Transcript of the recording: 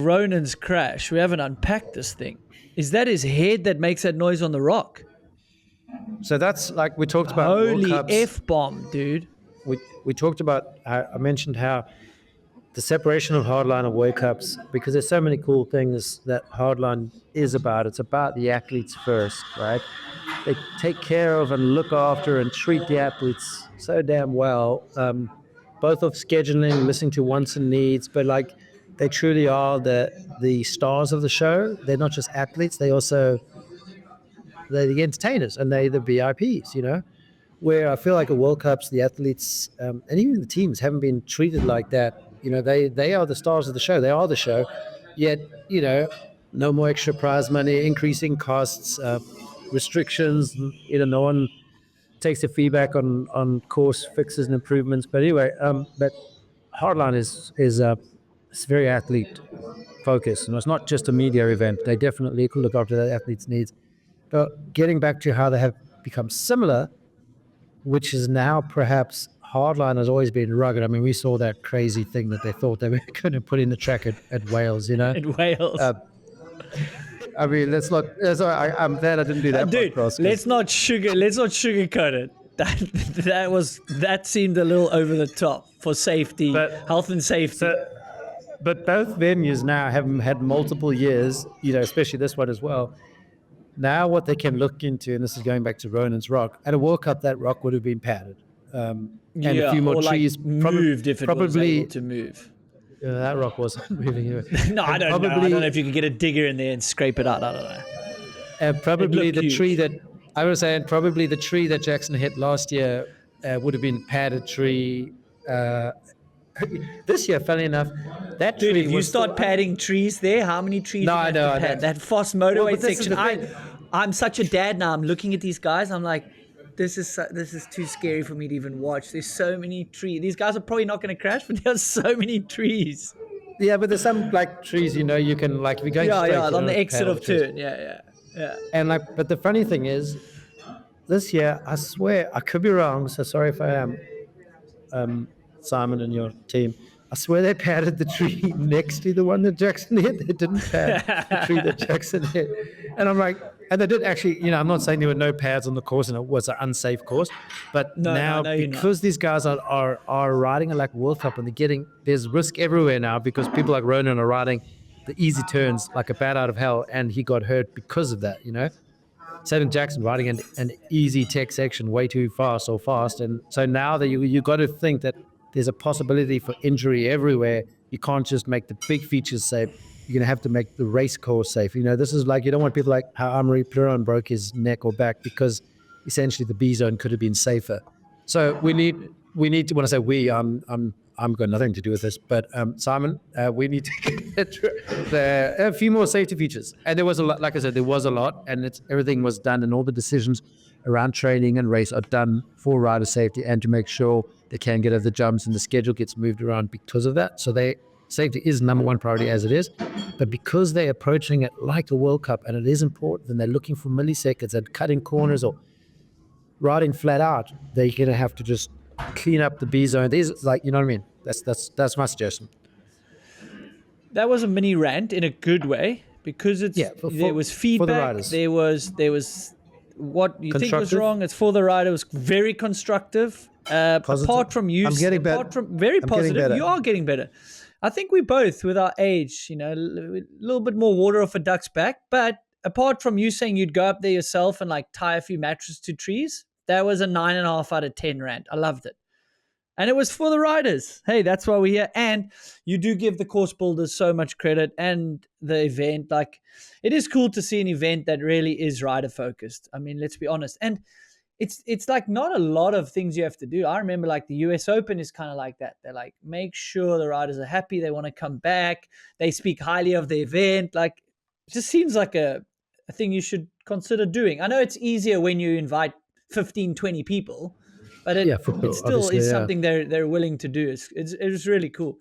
Ronan's crash, we haven't unpacked this thing. Is that his head that makes that noise on the rock? So that's like we talked about. Holy World Cups. F-bomb, dude. We talked about, I mentioned how the separation of hardline and World Cups, because there's so many cool things that hardline is about. It's about the athletes first, right? They take care of and look after and treat the athletes so damn well, both of scheduling, listening to wants and needs, but like they truly are the stars of the show. They're not just athletes, they're the entertainers, and they're the VIPs, where I feel like at World Cups, the athletes and even the teams haven't been treated like that. They are the stars of the show. They are the show. Yet, no more extra prize money, increasing costs, restrictions. No one takes the feedback on course fixes and improvements. But anyway, but Hardline is it's very athlete focused, and it's not just a media event. They definitely could look after the athletes' needs. But getting back to how they have become similar, which is now perhaps Hardline has always been rugged. I mean, we saw that crazy thing that they thought they were going to put in the track at Wales, In Wales. I mean, I'm glad I didn't do that. Dude, let's not sugarcoat it. That seemed a little over the top for safety, health and safety. But both venues now have had multiple years, especially this one as well. Now what they can look into, and this is going back to Ronan's rock, at a World Cup that rock would have been padded. And a few more or trees. Moved if it was able to move. That rock wasn't moving anyway. No, I don't know. I don't know if you could get a digger in there and scrape it out. I don't know. And probably the tree that, I was saying, probably the tree that Jackson hit last year would have been padded tree. This year, funny enough, that Dude, tree if you start padding trees there, how many trees do you have to pad? That Foss motorway section. I'm such a dad now. I'm looking at these guys. I'm like, this is too scary for me to even watch. There's so many trees. These guys are probably not going to crash, but there's so many trees. Yeah, but there's some like trees, you can like, if you're going straight, on the exit of turn. Yeah. And but the funny thing is, this year, I swear, I could be wrong, so sorry if I am, Simon and your team, I swear they padded the tree next to the one that Jackson hit. They didn't pad the tree that Jackson hit. And I'm like, and they did actually, I'm not saying there were no pads on the course and it was an unsafe course, but because these guys are riding a like World Cup and there's risk everywhere now because people like Ronan are riding the easy turns like a bat out of hell, and he got hurt because of that, Sam Jackson riding an easy tech section way too fast, and so now that you got to think that there's a possibility for injury everywhere. You can't just make the big features safe. You're going to have to make the race course safe. This is like, you don't want people like how Amaury Piron broke his neck or back because essentially the B zone could have been safer. So we need to, when I say we, I'm got nothing to do with this, but Simon, we need to get a few more safety features. And there was a lot, like I said, there was a lot, and everything was done, and all the decisions around training and race are done for rider safety and to make sure they can get over the jumps, and the schedule gets moved around because of that. So safety is number one priority as it is, but because they're approaching it like a World Cup and it is important, and they're looking for milliseconds and cutting corners or riding flat out, they're going to have to just clean up the B zone. These, like, you know what I mean? That's my suggestion. That was a mini rant in a good way because there was feedback. For the riders. There was what you think was wrong. It's for the rider. It was very constructive. Apart from you, I'm getting better. Very positive. You are getting better. I think we both, with our age, a little bit more water off a duck's back. But apart from you saying you'd go up there yourself and like tie a few mattresses to trees, that was a 9.5 out of 10 rant. I loved it. And it was for the riders. Hey, that's why we're here. And you do give the course builders so much credit and the event. Like, it is cool to see an event that really is rider focused. I mean, let's be honest. And it's like not a lot of things you have to do. I remember like the US Open is kind of like that. They're like, make sure the riders are happy. They want to come back. They speak highly of the event. Like, it just seems like a thing you should consider doing. I know it's easier when you invite 15, 20 people, but it still is something they're willing to do. It was really cool.